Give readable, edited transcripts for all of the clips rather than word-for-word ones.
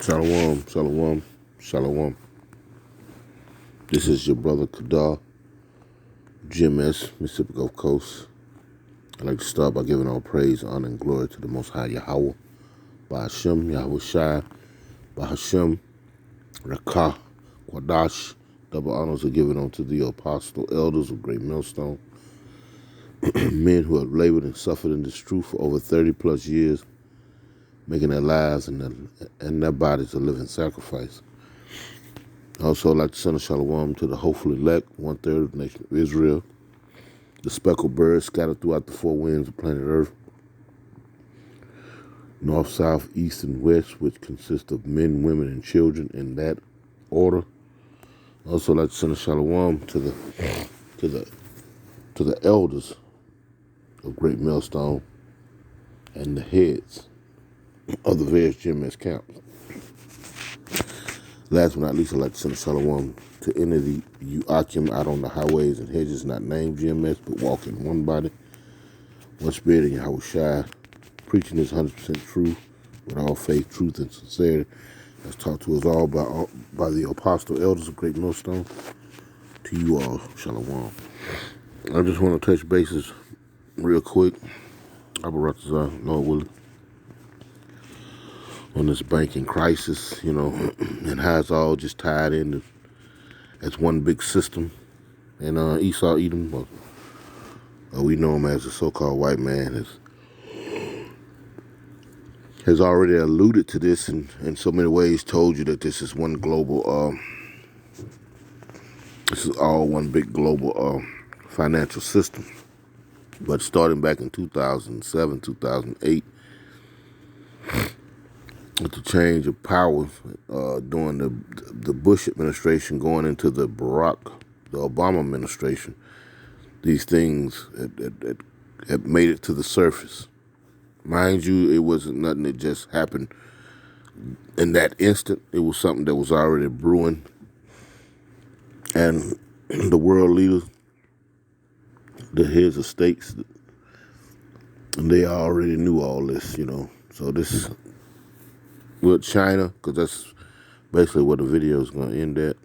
Shalom, shalom, shalom. This is your brother Kadar, GMS, Mississippi Gulf Coast. I'd like to start by giving all praise, honor, and glory to the Most High Yahweh, by Hashem, Yahweh Shai, by Hashem, Rakah, Quadash. Double honors are given unto the apostle elders of Great Millstone, men who have labored and suffered in this truth for over 30 plus years, making their lives and their bodies a living sacrifice. Also, I'd like to send a shalom to the hopeful elect, 1/3 of the nation of Israel, the speckled birds scattered throughout the four winds of planet Earth, north, south, east, and west, which consist of men, women, and children in that order. Also, I'd like to send a shalom to the elders of Great Millstone and the heads of the various GMS camps. Last but not least, I'd like to send a shalom to any of the Uakim out on the highways and hedges not named GMS, but walk in one body, one spirit in Yahweh Shai, preaching this 100% truth with all faith, truth, and sincerity, as taught to us all by the apostle elders of Great Millstone. To you all, shalom. I just want to touch bases real quick, Abaratazah, Lord willing, on this banking crisis, and how it's all just tied in as one big system. And Esau Edom, we know him as the so-called white man, has already alluded to this in so many ways, told you that this is one global, this is all one big global financial system. But starting back in 2007, 2008, with the change of power during the Bush administration going into the Obama administration, these things had made it to the surface. Mind you, it wasn't nothing that just happened in that instant. It was something that was already brewing. And the world leaders, the heads of states, they already knew all this, So this, with China, because that's basically what the video is going to end at.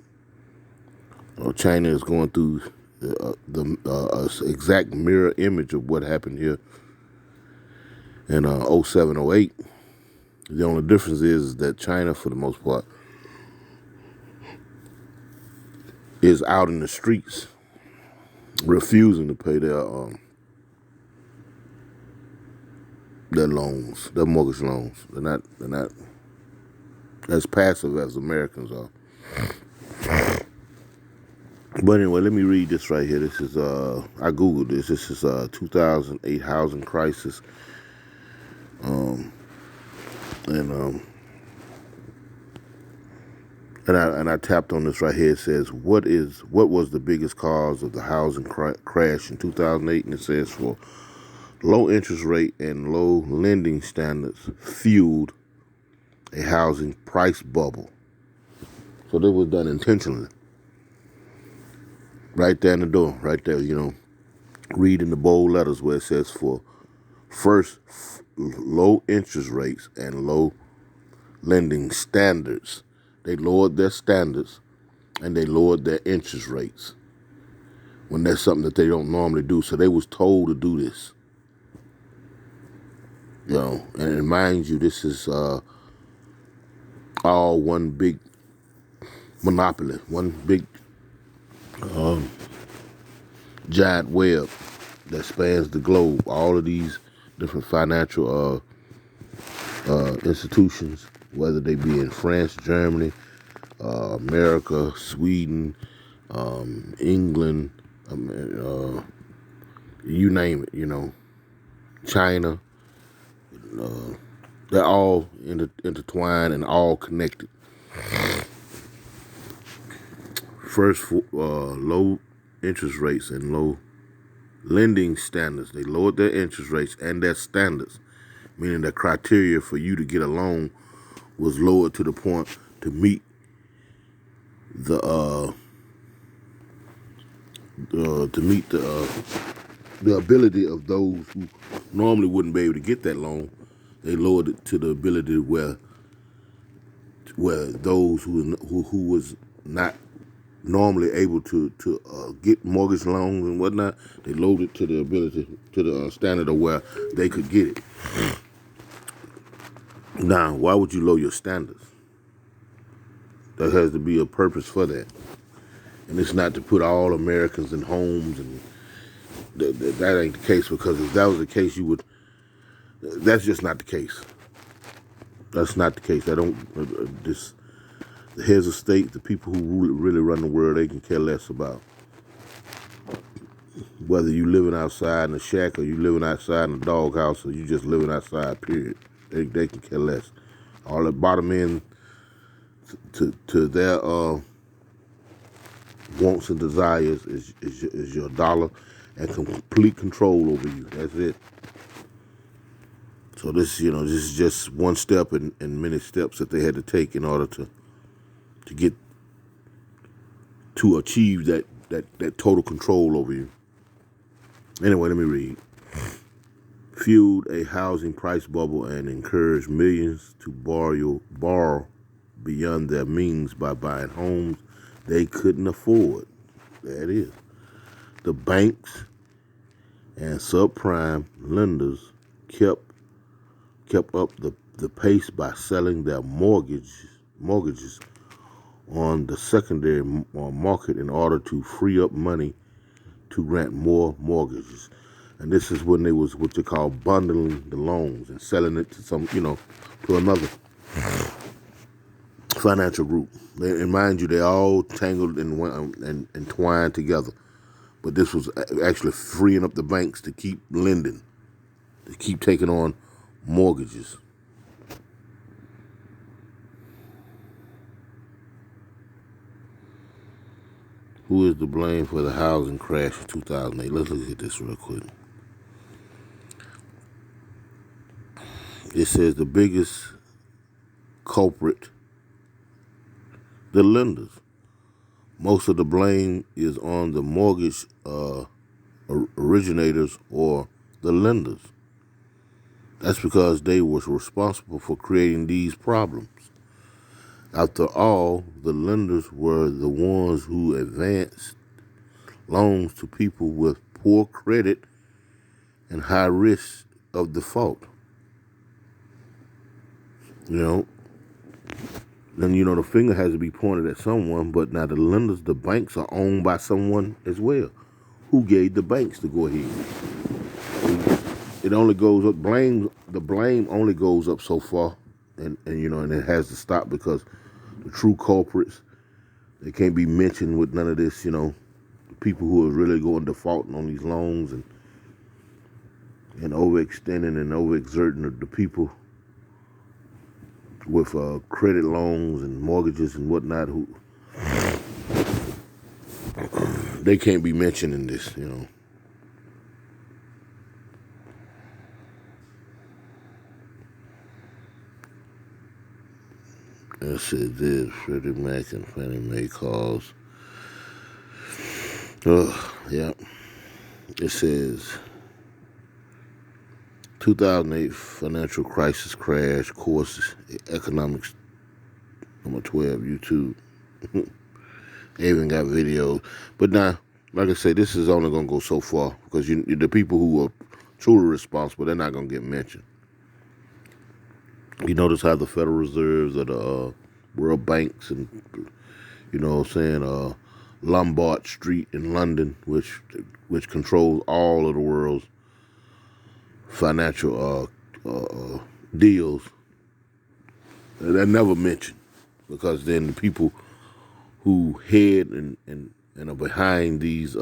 China is going through the exact mirror image of what happened here in 07, 08. The only difference is that China, for the most part, is out in the streets refusing to pay their loans, their mortgage loans. They're not as passive as Americans are. But anyway, let me read this right here. This is I googled this. This is 2008 housing crisis. And I tapped on this right here. It says, what was the biggest cause of the housing crash in 2008? And it says, for low interest rate and low lending standards fueled a housing price bubble. So that was done intentionally. Right there in the door, right there, read in the bold letters where it says, for first, low interest rates and low lending standards. They lowered their standards and they lowered their interest rates when that's something that they don't normally do. So they was told to do this. And mind you, this is all one big monopoly, one big giant web that spans the globe. All of these different financial institutions, whether they be in France, Germany, America, Sweden, England, you name it, China, they're all intertwined and all connected. First, low interest rates and low lending standards. They lowered their interest rates and their standards, meaning the criteria for you to get a loan was lowered to the point to meet the ability of those who normally wouldn't be able to get that loan. They lowered it to the ability where where those who was not normally able to get mortgage loans and whatnot, they loaded to the ability to the standard of where they could get it. Now, why would you lower your standards? There has to be a purpose for that, and it's not to put all Americans in homes, and that ain't the case. Because if that was the case, you would. That's just not the case. That's not the case. I don't. This the heads of state, the people who really run the world, they can care less about whether you living outside in a shack or you living outside in a doghouse or you just living outside. Period. They can care less. All that bottom end to their wants and desires is your dollar and complete control over you. That's it. So this is just one step in many steps that they had to take in order to get to achieve that total control over you. Anyway, let me read. Fueled a housing price bubble and encouraged millions to borrow beyond their means by buying homes they couldn't afford. There it is. The banks and subprime lenders kept up the pace by selling their mortgages on the secondary market in order to free up money to grant more mortgages. And this is when they was what they call bundling the loans and selling it to to another financial group. And mind you, they all tangled and entwined together. But this was actually freeing up the banks to keep lending, to keep taking on mortgages. Who is to blame for the housing crash of 2008? Let's look at this real quick. It says the biggest culprit, the lenders. Most of the blame is on the mortgage originators or the lenders. That's because they were responsible for creating these problems. After all, the lenders were the ones who advanced loans to people with poor credit and high risk of default. Then the finger has to be pointed at someone, but now the lenders, the banks are owned by someone as well. Who gave the banks to go ahead? It only goes up, the blame only goes up so far, and it has to stop because the true culprits, they can't be mentioned with none of this, the people who are really going defaulting on these loans and overextending and overexerting the people with credit loans and mortgages and whatnot, who they can't be mentioned in this, It said this, Freddie Mac and Fannie Mae calls. Yeah. It says 2008 financial crisis crash course economics number 12 YouTube. They even got videos. But now, like I say, this is only going to go so far because the people who are truly responsible, they're not going to get mentioned. You notice how the Federal Reserves or the World Banks and, Lombard Street in London, which controls all of the world's financial deals, they're never mentioned because then the people who head and are behind these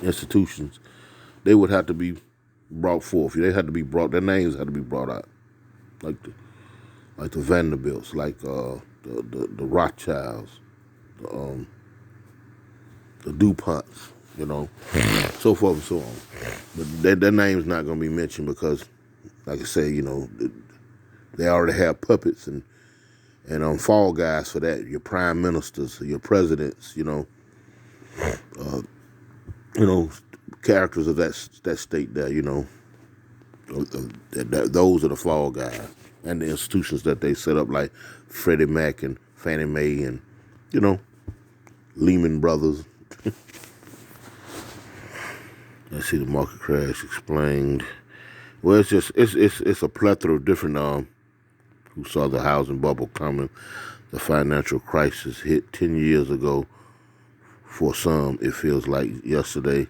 institutions, they would have to be brought forth. They had to be brought. Their names had to be brought out, like the Vanderbilts, like the Rothschilds, the DuPonts, so forth and so on. But their name's not going to be mentioned because, like I say, they already have puppets and fall guys for that. Your prime ministers, your presidents, characters of that state there, those are the fall guys. and the institutions that they set up, like Freddie Mac and Fannie Mae and, you know, Lehman Brothers. Let's see, the market crash explained. Well, it's a plethora of different who saw the housing bubble coming. The financial crisis hit 10 years ago. For some, it feels like yesterday.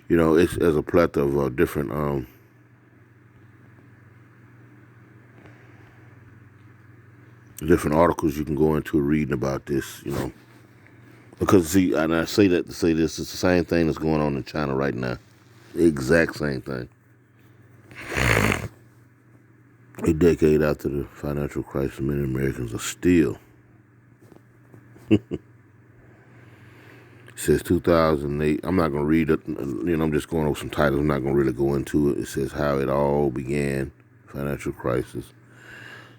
You know, there's a plethora of different articles you can go into reading about this. You know, because see, and I say that to say this, it's the same thing that's going on in China right now. The exact same thing. A decade after the financial crisis, many Americans are still. It says 2008. I'm not going to read it. You know, I'm just going over some titles. I'm not going to really go into it. It says how it all began, financial crisis.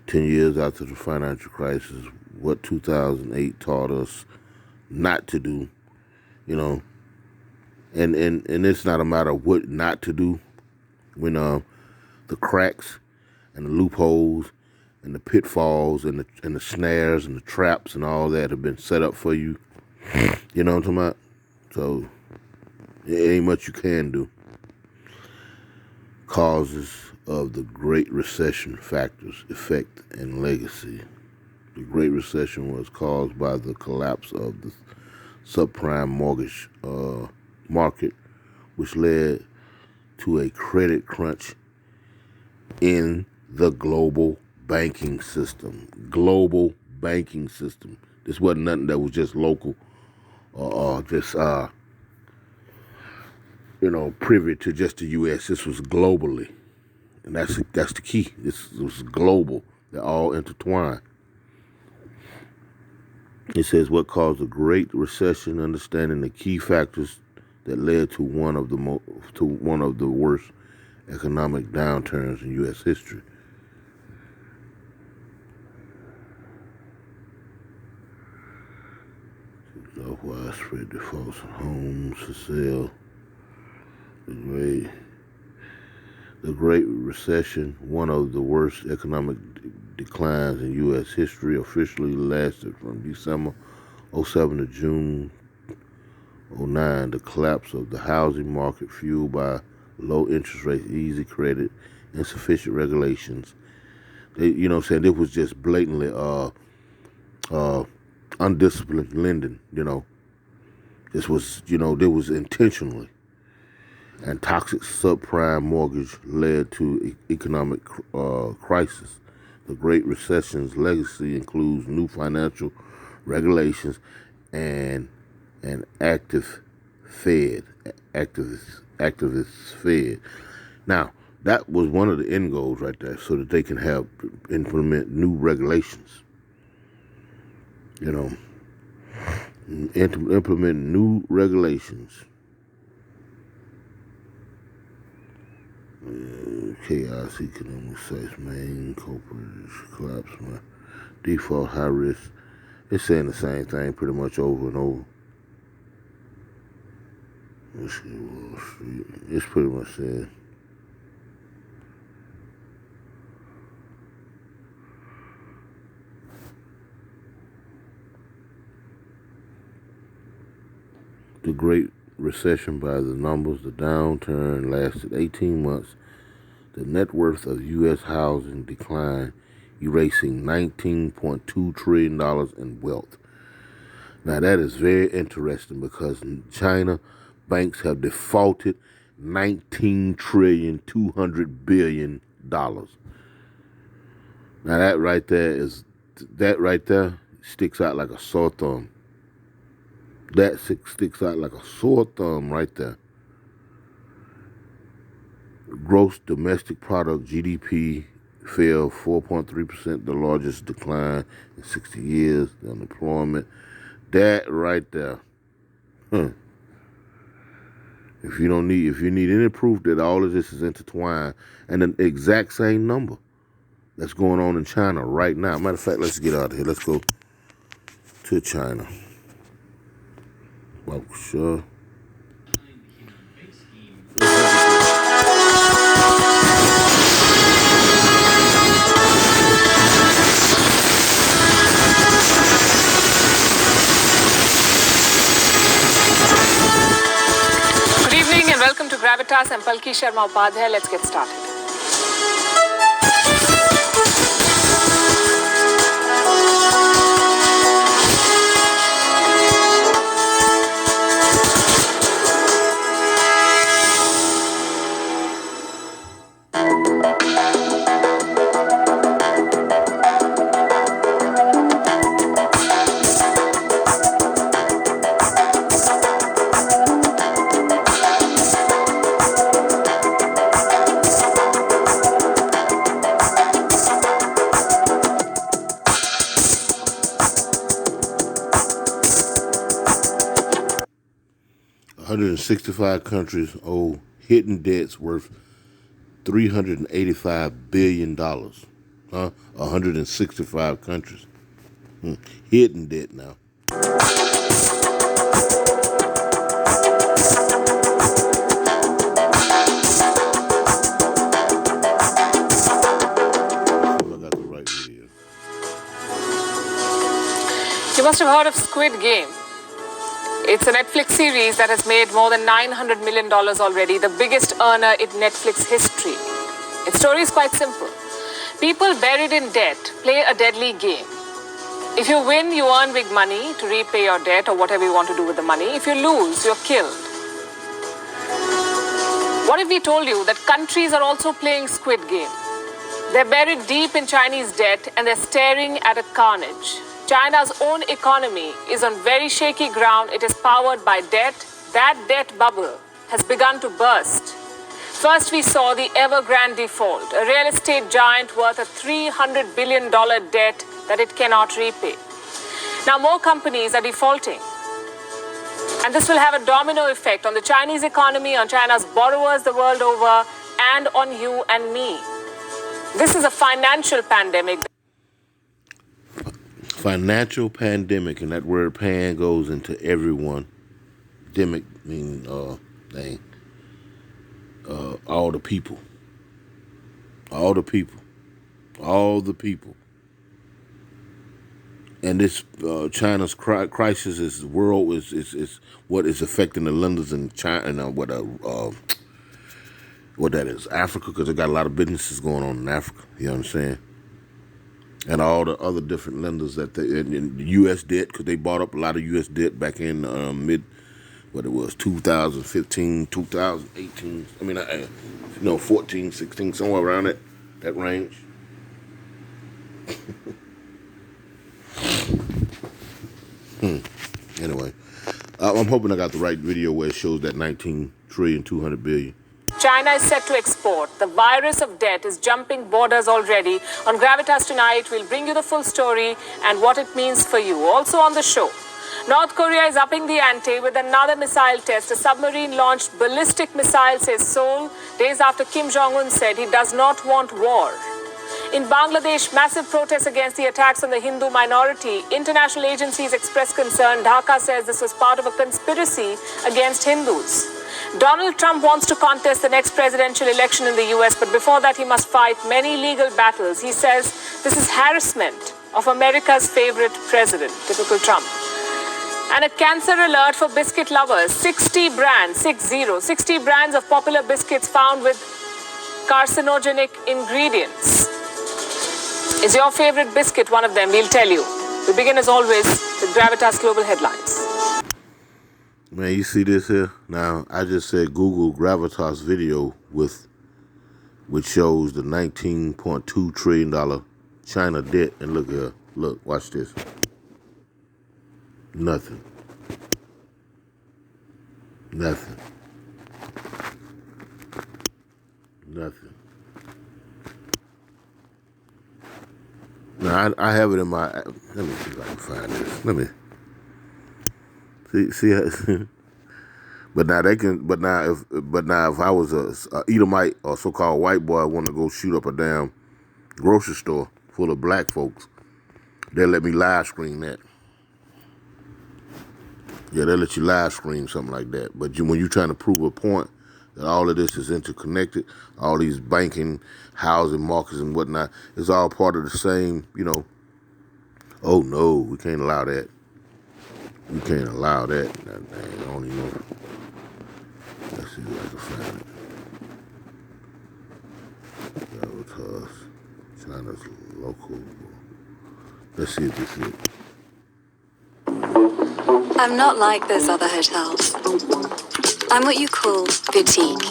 10 years after the financial crisis, what 2008 taught us not to do, you know. And it's not a matter of what not to do when the cracks and the loopholes and the pitfalls and the snares and the traps and all that have been set up for you. You know what I'm talking about? So it ain't much you can do. Causes of the Great Recession, factors, effect, and legacy. The Great Recession was caused by the collapse of the subprime mortgage market, which led to a credit crunch in the global banking system. Global banking system. This wasn't nothing that was just local or just privy to just the U.S. This was globally, and that's the key. This was global. They're all intertwined. It says what caused the Great Recession, understanding the key factors that led to one of the worst economic downturns in U.S. history. Widespread defaults on homes for sale. The Great Recession, one of the worst economic declines in U.S. history, officially lasted from December 07 to June 09. The collapse of the housing market, fueled by low interest rates, easy credit, insufficient regulations. You know what I'm saying? It was just blatantly undisciplined lending, you know. This was, there was intentionally. And toxic subprime mortgage led to economic crisis. The Great Recession's legacy includes new financial regulations and an activist Fed. Now, that was one of the end goals right there, so that they can implement new regulations. Implement new regulations. Chaos, economic sites, main culprit, collapse, default, high risk. It's saying the same thing pretty much over and over. Let's see, Wall Street. It's pretty much saying. The Great Recession, by the numbers, the downturn lasted 18 months. The net worth of U.S. housing declined, erasing $19.2 trillion in wealth. Now that is very interesting because in China, banks have defaulted $19.2 trillion. Now that right there sticks out like a sore thumb. That sticks out like a sore thumb right there. Gross domestic product, GDP, fell 4.3%, the largest decline in 60 years. The unemployment, that right there. If you need any proof that all of this is intertwined, and the exact same number that's going on in China right now. Matter of fact, let's get out of here. Let's go to China. Well, sure. I'm Palki Sharma Upadhyay. Let's get started. $165 countries owe hidden debts worth $385 billion. 165 countries. Hidden debt now. I got the right video. You must have heard of Squid Game. It's a Netflix series that has made more than $900 million already, the biggest earner in Netflix history. Its story is quite simple. People buried in debt play a deadly game. If you win, you earn big money to repay your debt or whatever you want to do with the money. If you lose, you're killed. What if we told you that countries are also playing Squid Game? They're buried deep in Chinese debt and they're staring at a carnage. China's own economy is on very shaky ground. It is powered by debt. That debt bubble has begun to burst. First, we saw the Evergrande default, a real estate giant worth a $300 billion debt that it cannot repay. Now, more companies are defaulting. And this will have a domino effect on the Chinese economy, on China's borrowers the world over, and on you and me. This is a financial pandemic. Financial pandemic, and that word pan goes into everyone. Demic meaning all the people. All the people. All the people. And this China's crisis is what is affecting the lenders in China and what that is, Africa, because they got a lot of businesses going on in Africa. You know what I'm saying? And all the other different lenders that in U.S. debt, because they bought up a lot of U.S. debt back in 2015, 2018. 14, 16, somewhere around that range. Anyway, I'm hoping I got the right video where it shows that 19 trillion, 200 billion. China is set to export. The virus of debt is jumping borders already. On Gravitas tonight, we'll bring you the full story and what it means for you. Also on the show, North Korea is upping the ante with another missile test. A submarine-launched ballistic missile, says Seoul, days after Kim Jong-un said he does not want war. In Bangladesh, massive protests against the attacks on the Hindu minority. International agencies express concern. Dhaka says this was part of a conspiracy against Hindus. Donald Trump wants to contest the next presidential election in the U.S., but before that he must fight many legal battles. He says this is harassment of America's favorite president, typical Trump. And a cancer alert for biscuit lovers. 60 brands of popular biscuits found with carcinogenic ingredients. Is your favorite biscuit one of them? We'll tell you. We begin as always with Gravitas Global Headlines. Man, you see this here? Now, I just said Google Gravitas video which shows the $19.2 trillion China debt. And look here. Look, watch this. Nothing. Nothing. Nothing. Now, I have it in my... Let me see if I can find this. Let me... See, but now if I was a Edomite or so-called white boy, I want to go shoot up a damn grocery store full of black folks, they'll let me live stream that. Yeah, they'll let you live stream something like that. But when you're trying to prove a point that all of this is interconnected, all these banking, housing markets and whatnot, it's all part of the same, oh no, we can't allow that. We can't allow that. I don't even know. Let's see if I can find it. Because China's local. Let's see if this is it. I'm not like those other hotels. I'm what you call boutique.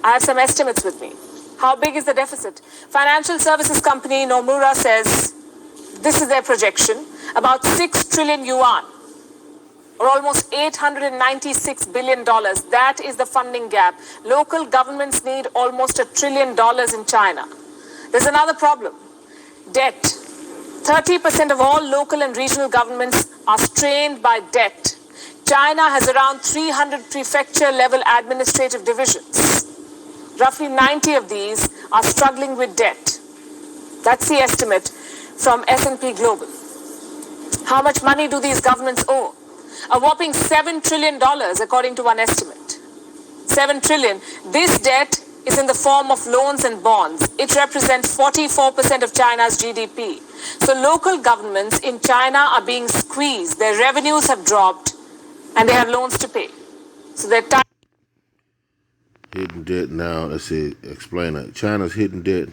I have some estimates with me. How big is the deficit? Financial services company Nomura says this is their projection, about 6 trillion yuan, or almost $896 billion. That is the funding gap. Local governments need almost $1 trillion in China. There's another problem. Debt. 30% of all local and regional governments are strained by debt. China has around 300 prefecture-level administrative divisions. Roughly 90 of these are struggling with debt. That's the estimate from S&P Global. How much money do these governments owe? A whopping $7 trillion, according to one estimate. 7 trillion. This debt is in the form of loans and bonds. It represents 44% of China's GDP. So local governments in China are being squeezed. Their revenues have dropped and they have loans to pay. So they're hidden debt now. Let's see, explain it. China's hidden debt.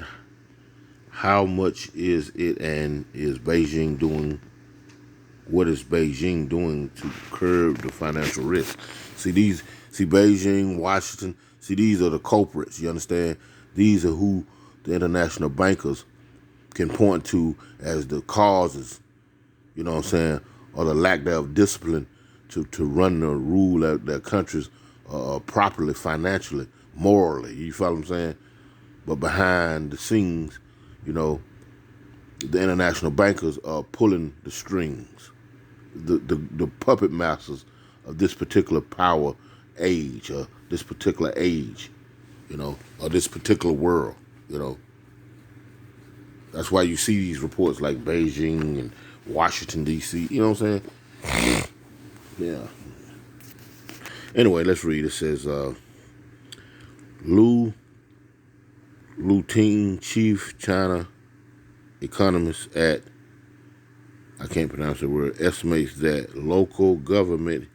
How much is it, and is Beijing doing? What is Beijing doing to curb the financial risk? See Beijing, Washington. See, these are the culprits. You understand? These are who the international bankers can point to as the causes. You know what I'm saying? Or the lack thereof discipline to run or rule their countries properly, financially, morally. You follow what I'm saying? But behind the scenes, you know, the international bankers are pulling the strings, the puppet masters of this particular power age, or this particular age, you know, or this particular world, you know. That's why you see these reports like Beijing and Washington, D.C., you know what I'm saying? Yeah. Anyway, let's read. It says, Lu Ting, chief China economist at, I can't pronounce the word, estimates that local government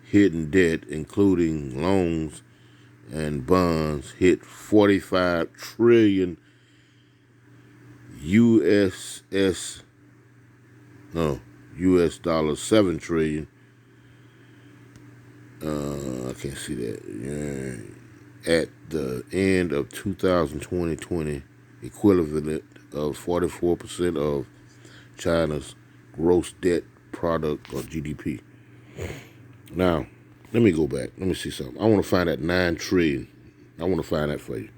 hidden debt, including loans and bonds, hit 45 trillion US dollars, 7 trillion. I can't see that. At the end of 2020, equivalent of 44% of China's gross debt product or GDP. Now, let me go back. Let me see something. I want to find that 9 trillion. I want to find that for you.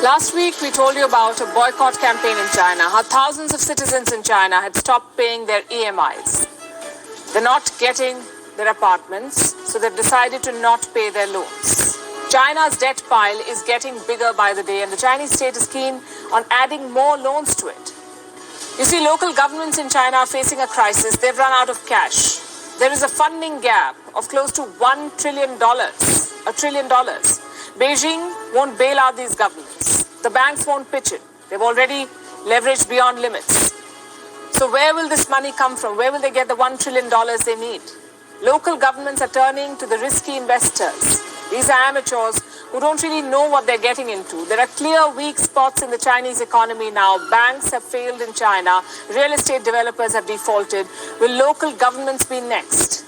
Last week, we told you about a boycott campaign in China, how thousands of citizens in China had stopped paying their EMIs. They're not getting their apartments, so they've decided to not pay their loans. China's debt pile is getting bigger by the day, and the Chinese state is keen on adding more loans to it. You see, local governments in China are facing a crisis. They've run out of cash. There is a funding gap of close to $1 trillion. $1 trillion. Beijing won't bail out these governments. The banks won't pitch in. They've already leveraged beyond limits. So where will this money come from? Where will they get the $1 trillion they need? Local governments are turning to the risky investors. These are amateurs who don't really know what they're getting into. There are clear weak spots in the Chinese economy now. Banks have failed in China. Real estate developers have defaulted. Will local governments be next?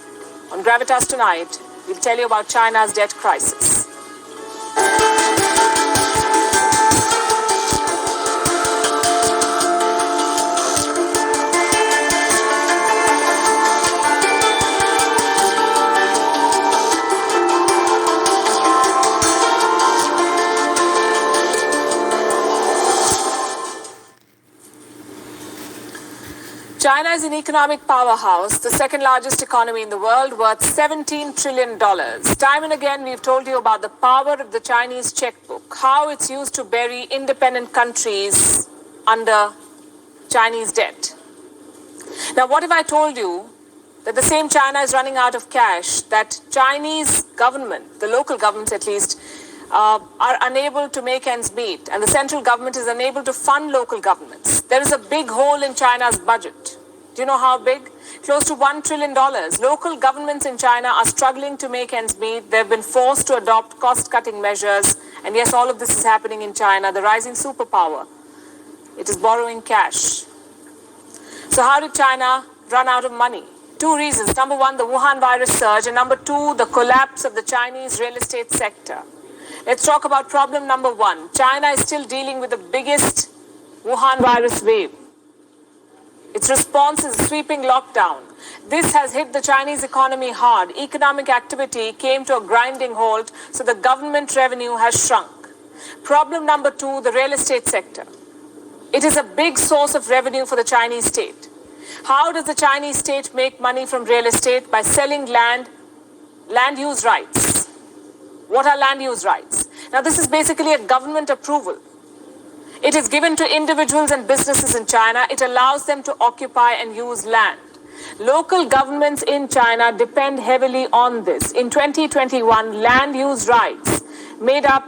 On Gravitas Tonight, we'll tell you about China's debt crisis. China is an economic powerhouse, the second largest economy in the world, worth $17 trillion. Time and again, we've told you about the power of the Chinese checkbook, how it's used to bury independent countries under Chinese debt. Now, what if I told you that the same China is running out of cash, that Chinese government, the local governments at least, are unable to make ends meet, and the central government is unable to fund local governments? There is a big hole in China's budget. Do you know how big? Close to $1 trillion. Local governments in China are struggling to make ends meet. They've been forced to adopt cost-cutting measures. And yes, all of this is happening in China, the rising superpower. It is borrowing cash. So how did China run out of money? Two reasons. Number one, the Wuhan virus surge. And number two, the collapse of the Chinese real estate sector. Let's talk about problem number one. China is still dealing with the biggest Wuhan virus wave. Its response is a sweeping lockdown. This has hit the Chinese economy hard. Economic activity came to a grinding halt, so the government revenue has shrunk. Problem number two, the real estate sector. It is a big source of revenue for the Chinese state. How does the Chinese state make money from real estate? By selling land use rights. What are land use rights? Now, this is basically a government approval. It is given to individuals and businesses in China. It allows them to occupy and use land. Local governments in China depend heavily on this. In 2021, land use rights made up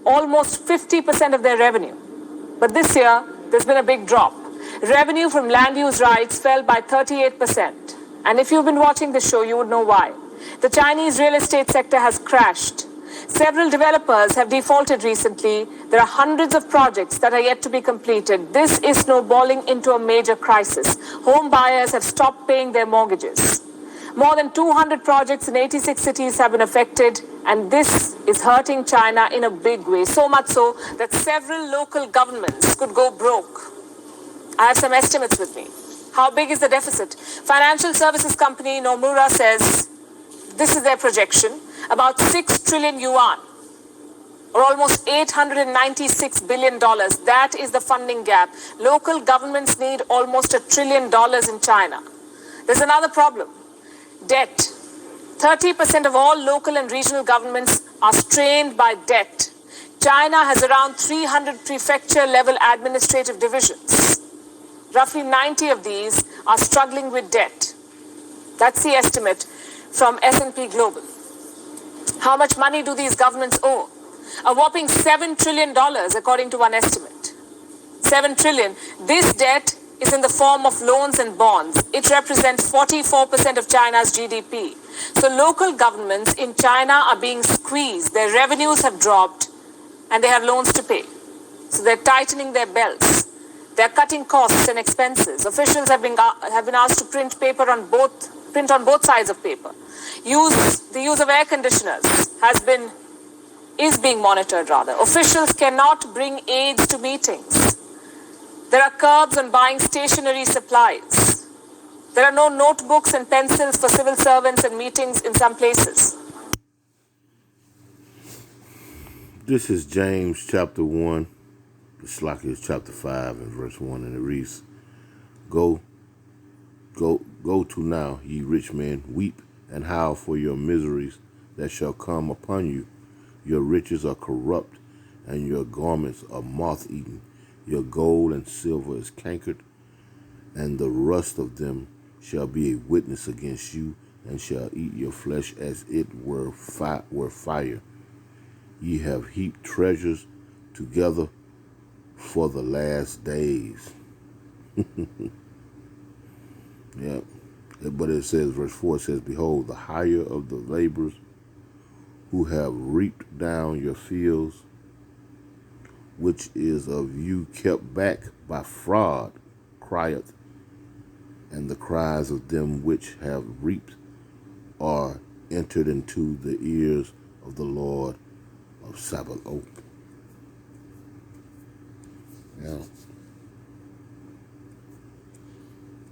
almost 50% of their revenue. But this year, there's been a big drop. Revenue from land use rights fell by 38%. And if you've been watching the show, you would know why. The Chinese real estate sector has crashed. Several developers have defaulted recently. There are hundreds of projects that are yet to be completed. This is snowballing into a major crisis. Home buyers have stopped paying their mortgages. More than 200 projects in 86 cities have been affected, and this is hurting China in a big way. So much so that several local governments could go broke. I have some estimates with me. How big is the deficit? Financial services company Nomura says, this is their projection, about 6 trillion yuan, or almost $896 billion. That is the funding gap. Local governments need almost $1 trillion in China. There's another problem. Debt. 30% of all local and regional governments are strained by debt. China has around 300 prefecture-level administrative divisions. Roughly 90 of these are struggling with debt. That's the estimate from S&P Global. How much money do these governments owe? A whopping $7 trillion, according to one estimate. $7 trillion. This debt is in the form of loans and bonds. It represents 44% of China's GDP. So local governments in China are being squeezed. Their revenues have dropped and they have loans to pay. So they're tightening their belts. They're cutting costs and expenses. Officials have been asked to print on both sides of paper. The use of air conditioners is being monitored rather. Officials cannot bring aides to meetings. There are curbs on buying stationery supplies. There are no notebooks and pencils for civil servants and meetings in some places. This is James chapter 1. The Slack is chapter 5 and verse 1, and it reads, Go to now, ye rich men, weep and howl for your miseries that shall come upon you. Your riches are corrupt, and your garments are moth-eaten. Your gold and silver is cankered, and the rust of them shall be a witness against you, and shall eat your flesh as it were fire. Ye have heaped treasures together for the last days. Yeah. But it says, verse 4 says, Behold, the hire of the laborers who have reaped down your fields, which is of you kept back by fraud, crieth, and the cries of them which have reaped are entered into the ears of the Lord of Sabaoth. Yeah.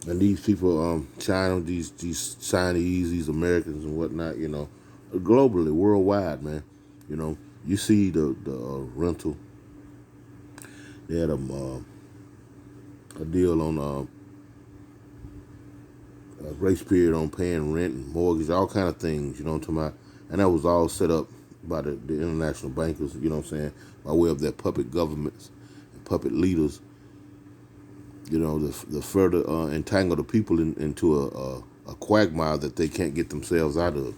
And these people, China, these Chinese, these Americans and whatnot, globally, worldwide, man, you see the rental. They had a deal on a grace period on paying rent and mortgage, all kind of things, you know what I'm talking about? And that was all set up by the international bankers, you know what I'm saying, by way of their puppet governments and puppet leaders, you know, the further entangle the people into a quagmire that they can't get themselves out of.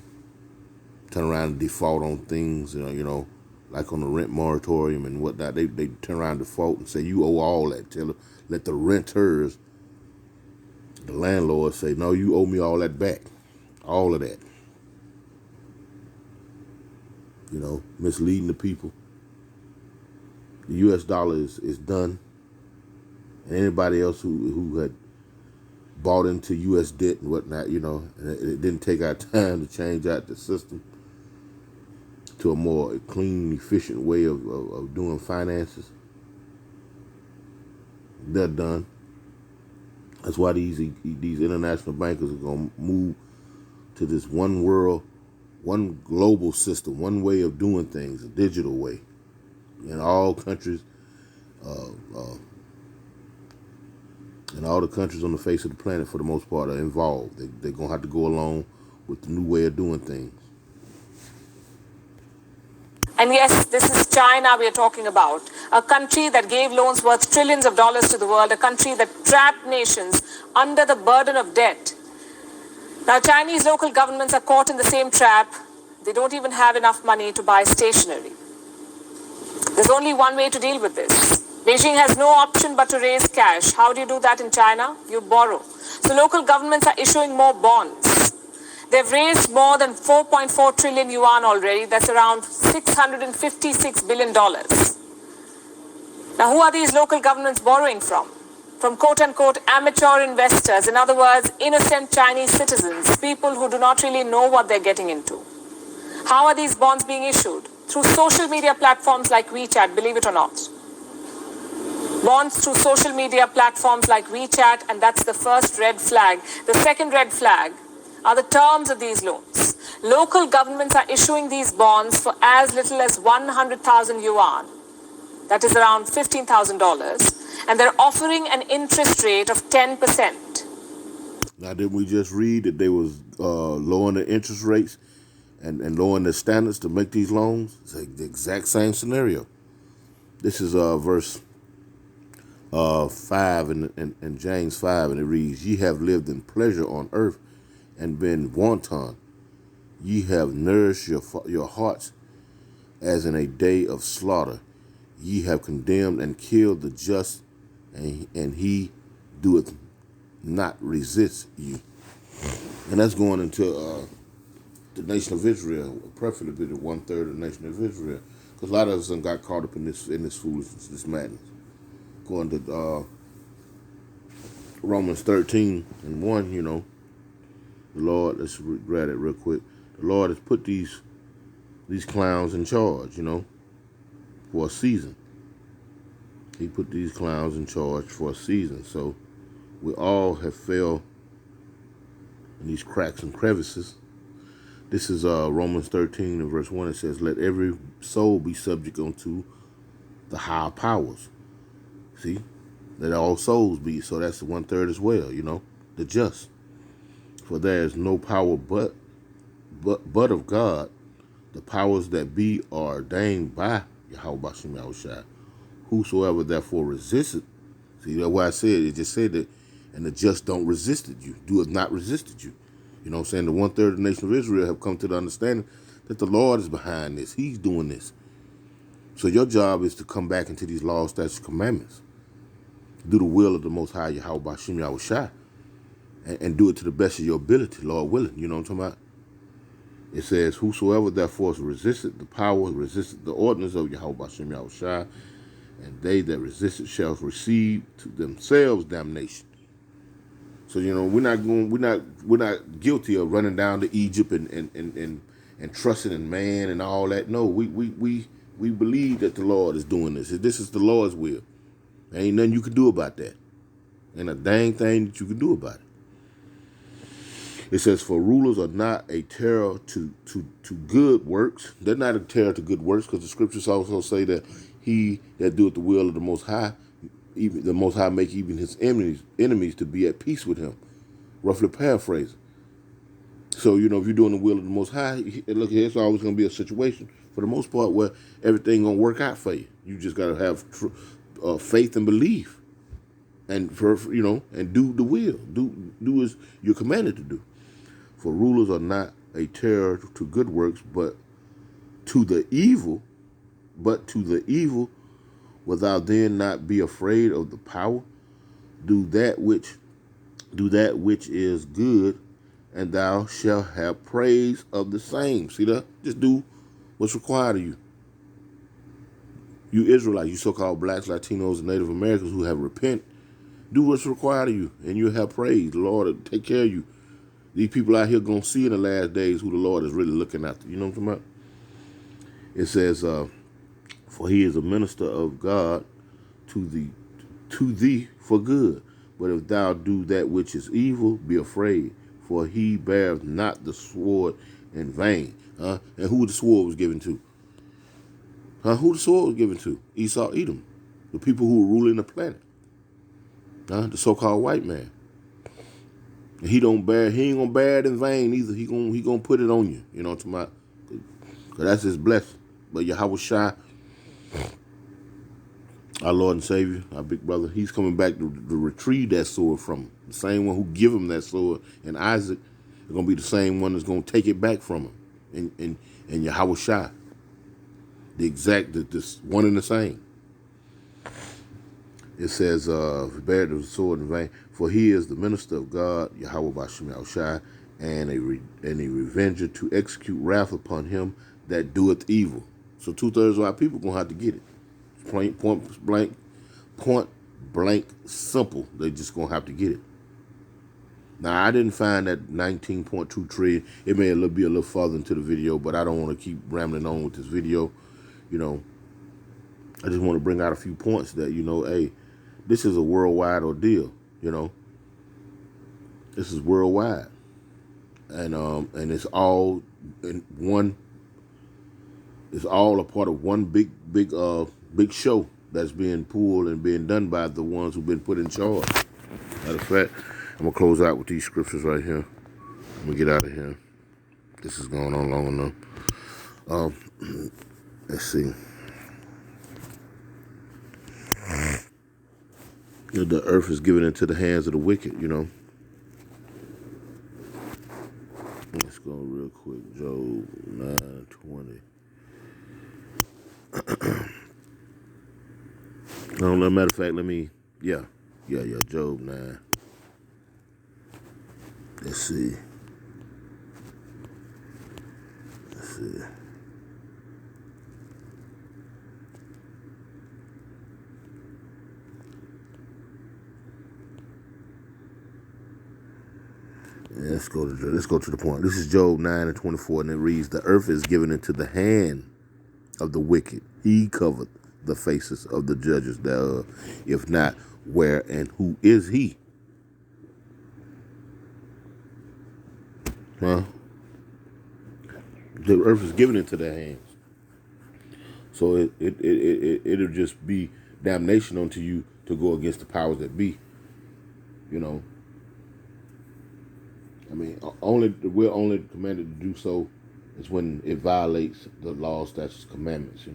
Turn around and default on things, you know, like on the rent moratorium and whatnot. They turn around and default and say, you owe all that. Let the renters, the landlord, say, no, you owe me all that back. All of that. You know, misleading the people. The U.S. dollar is done. And anybody else who had bought into U.S. debt and whatnot, you know, and it didn't take our time to change out the system to a more clean, efficient way of doing finances. They're done. That's why these international bankers are going to move to this one world, one global system, one way of doing things, a digital way. In all countries, and all the countries on the face of the planet, for the most part, are involved. They're going to have to go along with the new way of doing things. And yes, this is China we are talking about, a country that gave loans worth trillions of dollars to the world, a country that trapped nations under the burden of debt. Now, Chinese local governments are caught in the same trap. They don't even have enough money to buy stationery. There's only one way to deal with this. Beijing has no option but to raise cash. How do you do that in China? You borrow. So local governments are issuing more bonds. They've raised more than 4.4 trillion yuan already. That's around $656 billion. Now, who are these local governments borrowing from? From quote-unquote amateur investors, in other words, innocent Chinese citizens, people who do not really know what they're getting into. How are these bonds being issued? Through social media platforms like WeChat, believe it or not. Bonds through social media platforms like WeChat, and that's the first red flag. The second red flag are the terms of these loans. Local governments are issuing these bonds for as little as 100,000 yuan. That is around $15,000. And they're offering an interest rate of 10%. Now, didn't we just read that they was lowering the interest rates and lowering the standards to make these loans? It's like the exact same scenario. This is verse 5 in James 5, and it reads, ye have lived in pleasure on earth and been wanton. Ye have nourished your hearts as in a day of slaughter. Ye have condemned and killed the just, and he doeth not resist you. And that's going into the nation of Israel, preferably the 1/3 of the nation of Israel, because a lot of us got caught up in this foolishness, this madness. Going to Romans 13:1, you know, the Lord, let's read it real quick. The Lord has put these clowns in charge, you know, for a season. He put these clowns in charge for a season. So we all have fell in these cracks and crevices. This is Romans 13 and verse 1. It says, let every soul be subject unto the higher powers. See? Let all souls be. So that's the 1/3 as well, you know, the just. For there is no power but of God. The powers that be are ordained by Yahweh Shem Yahushua. Whosoever therefore resisteth. See, that's why I said, it just said that, and the just don't resist you, do have not resisted you. You know what I'm saying? The 1/3 of the nation of Israel have come to the understanding that the Lord is behind this. He's doing this. So your job is to come back into these laws, statutes, commandments. Do the will of the Most High Yahweh Shem Yahushua. And do it to the best of your ability, Lord willing. You know what I'm talking about? It says, whosoever therefore resisted the power, resisted the ordinance of Yahweh Shem Yahushua, and they that resist it shall receive to themselves damnation. So, you know, we're not guilty of running down to Egypt and trusting in man and all that. No, we believe that the Lord is doing this. This is the Lord's will. There ain't nothing you can do about that. Ain't a dang thing that you can do about it. It says, for rulers are not a terror to good works. They're not a terror to good works, because the scriptures also say that he that doeth the will of the Most High, even the Most High make even his enemies to be at peace with him. roughly paraphrasing. So, you know, if you're doing the will of the Most High, look, it's always going to be a situation, for the most part, where everything going to work out for you. You just got to have faith and belief, and and do the will. Do as you're commanded to do. For rulers are not a terror to good works, but to the evil, without then not be afraid of the power. Do that which is good, and thou shalt have praise of the same. See that? Just do what's required of you. You Israelites, you so-called blacks, Latinos, and Native Americans who have repent, do what's required of you, and you'll have praise. The Lord will take care of you. These people out here going to see in the last days who the Lord is really looking after. You know what I'm talking about? It says, for he is a minister of God to thee for good. But if thou do that which is evil, be afraid, for he beareth not the sword in vain. And who the sword was given to? Who the sword was given to? Esau, Edom, the people who were ruling the planet. The so-called white man. And he ain't gonna bear it in vain either. He gonna put it on you. You know what I'm talking about? Cause that's his blessing. But Yahweh Shai, our Lord and Savior, our big brother, he's coming back to retrieve that sword from him. The same one who give him that sword, and Isaac is gonna be the same one that's gonna take it back from him. And Yahweh Shai, this one and the same. It says, bear the sword in vain, for he is the minister of God, Yahweh Bashem Yahushai, and a revenger to execute wrath upon him that doeth evil. So 2/3 of our people gonna have to get it. Point blank, simple. They just gonna have to get it. Now, I didn't find that 19.2 trillion. It may be a little further into the video, but I don't want to keep rambling on with this video. You know, I just want to bring out a few points that, hey, this is a worldwide ordeal. This is worldwide, and it's all in one. It's all a part of one big show that's being pulled and being done by the ones who've been put in charge. Matter of fact, I'm gonna close out with these scriptures right here. I'm gonna get out of here. This is going on long enough. Let's see. The earth is given into the hands of the wicked. Let's go real quick. Job 9:20. No, matter of fact, Job 9. Let's see. Let's go to the point. This is Job 9:24, and it reads, "The earth is given into the hand of the wicked. He covered the faces of the judges thereof. If not, where and who is he?" The earth is given into their hands. So it'll just be damnation unto you to go against the powers that be. I mean, we're only commanded to do so is when it violates the laws, statutes, commandments.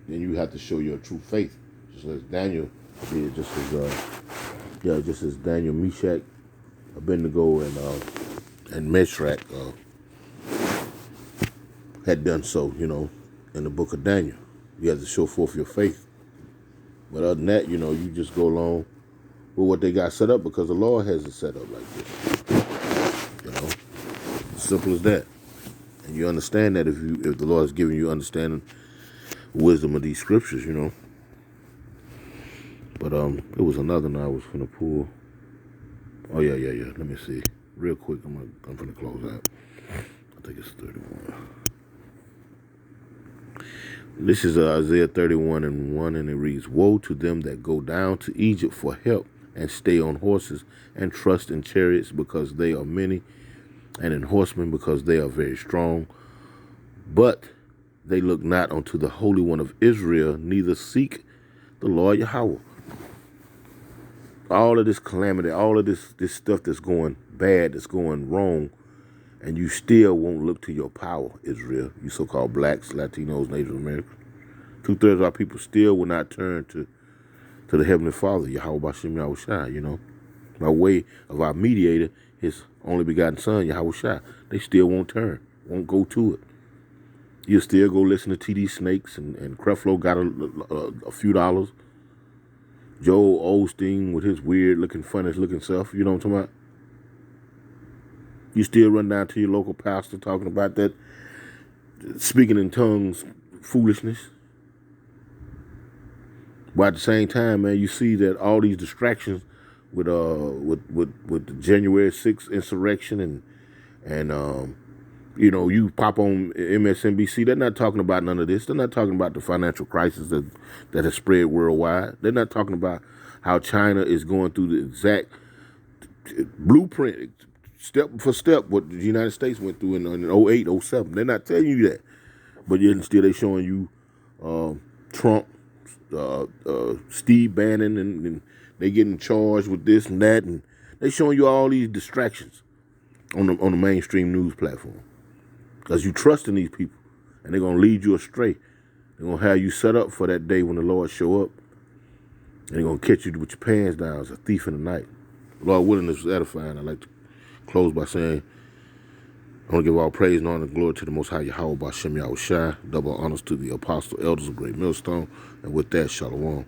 Then you have to show your true faith, just as Daniel did, just as Daniel, Meshach, Abednego, and Meshach had done so. In the book of Daniel, you have to show forth your faith. But other than that, you just go along with what they got set up because the Lord has it set up like this. Simple as that. And you understand that if the Lord is giving you understanding, wisdom of these scriptures, But it was another one I was gonna pull. Oh yeah. Let me see, real quick. I'm gonna close out. I think it's 31. This is Isaiah 31:1, and it reads, "Woe to them that go down to Egypt for help, and stay on horses, and trust in chariots because they are many, and in horsemen because they are very strong. But they look not unto the Holy One of Israel, neither seek the Lord Yahweh." all of this calamity, all of this stuff that's going bad, that's going wrong, and you still won't look to your power, Israel, you so-called blacks, Latinos, Native Americans. 2/3 of our people still will not turn to the Heavenly Father, Yahweh Bashem Yahushua, you know, by way of our mediator, his only begotten son, Yahushua. They still won't turn, won't go to it. You'll still go listen to T.D. Snakes and Creflo got a few dollars. Joel Osteen with his weird-looking, funny-looking self, you know what I'm talking about? You still run down to your local pastor talking about that speaking in tongues foolishness. But at the same time, man, you see that all these distractions with the January 6th insurrection and you know, you pop on MSNBC, they're not talking about none of this. They're not talking about the financial crisis that has spread worldwide. They're not talking about how China is going through the exact blueprint, step for step, what the United States went through in 08, 07. They're not telling you that. But yet still they're showing you Trump, Steve Bannon, and they getting charged with this and that, and they showing you all these distractions on the mainstream news platform. Because you trust in these people, and they're going to lead you astray. They're going to have you set up for that day when the Lord show up, and they're going to catch you with your pants down as a thief in the night. Lord willing, this was edifying. I'd like to close by saying, I want to give all praise and honor and glory to the Most High Yahweh Bashem Yahushua. Double honors to the apostle, elders of Great Millstone. And with that, shalom.